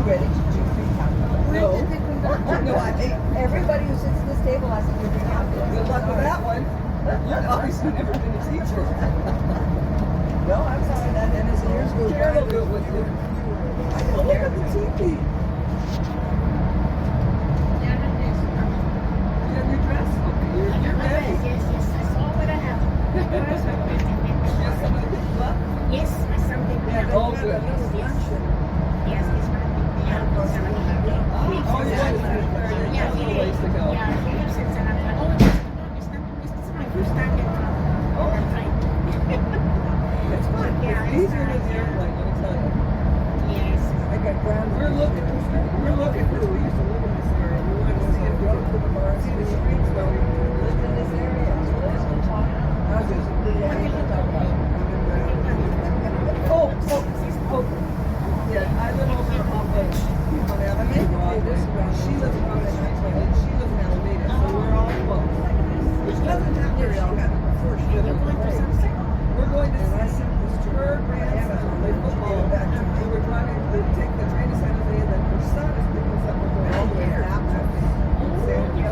ready to do pre-calculus? No. No, I hate. Everybody who sits at this table has to do pre-calculus. Good luck with that one. You've obviously never been a teacher. No, I'm sorry, that And as years go by, terrible. we'll with you. I Oh, don't look care. at the TV. You have your dress? Okay, you're ready. Yes, that's all that I have. Yes, somebody picked you up? Yes, my son did Yeah, that. oh, good. Yes, this one. Yeah, Oh, yeah. Yeah, That's a ways to go. Yeah, he lives in San Antonio. Oh, this is my first time in that flight. It's fun. Yeah, It's it's easier than the nice. airplane, let me tell you. Yes. I got grounded. We're looking because we used to live in this area. We wanted to see if we could see the streets where we Lived in this area, so let's go talk. Houses. Yeah, we can talk about it. Oh, yeah, I live over off of Piedmont Avenue, Broadway. She lives in Alameda, and she lives in Alameda, so we're all close. Which doesn't happen very often. You're going to Sunset? We're going to see her grandson play football. We were driving to take the train to San Jose, and then her son is picking us up. We're going all the way to Napa.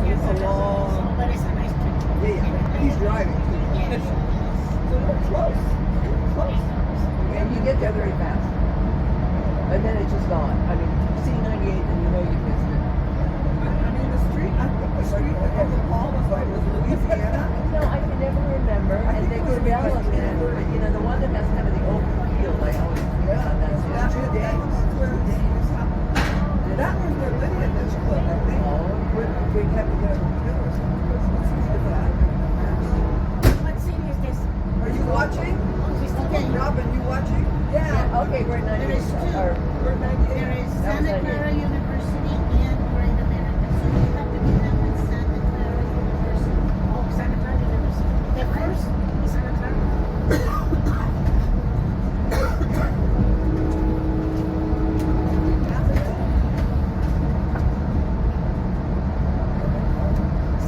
It's a long. But it's a nice trip. Yeah, he's driving. Yes. So we're close. We're close. And you get there very fast. And then it's just gone. I mean, you see 98 and you know you missed it. I mean, the street, I think the street that Uncle Paul was on was Louisiana. No, I can never remember. I And think they it was developed it. Louisiana. You know, the one that has kind of the open field, I always forget about that. That was where this happened. That was the lineage club, I think. We had to get a bill or something. Let's see if that. What city is this? Are you watching? Okay. Robin, you watching? Yeah, okay, we're 98. There is two. Or, We're 98. There is That was Santa idea. Clara University and Great America. So you have to do that with Santa Clara University. Oh, Santa Clara University. The first is Santa Clara.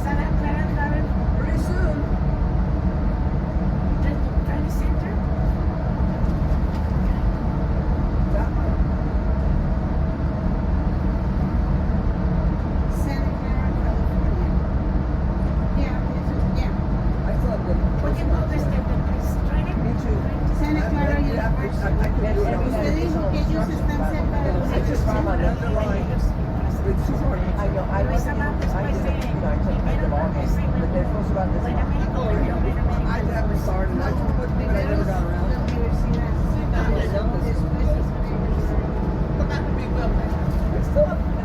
Santa Clara Pretty soon. Training Center. That one. Santa Clara, California. Yeah. I thought that. What do you call this? The training? Me too. Santa Clara I University. can do it. Usted dijo que ellos están cerca de los I just found out that It's too hard. I know, I was, I did, you know, I took kind of August, but they're supposed to run this Buena month. México, Buena México. I never started. I took what I never got around. La universidad. But that would be well. It's still up.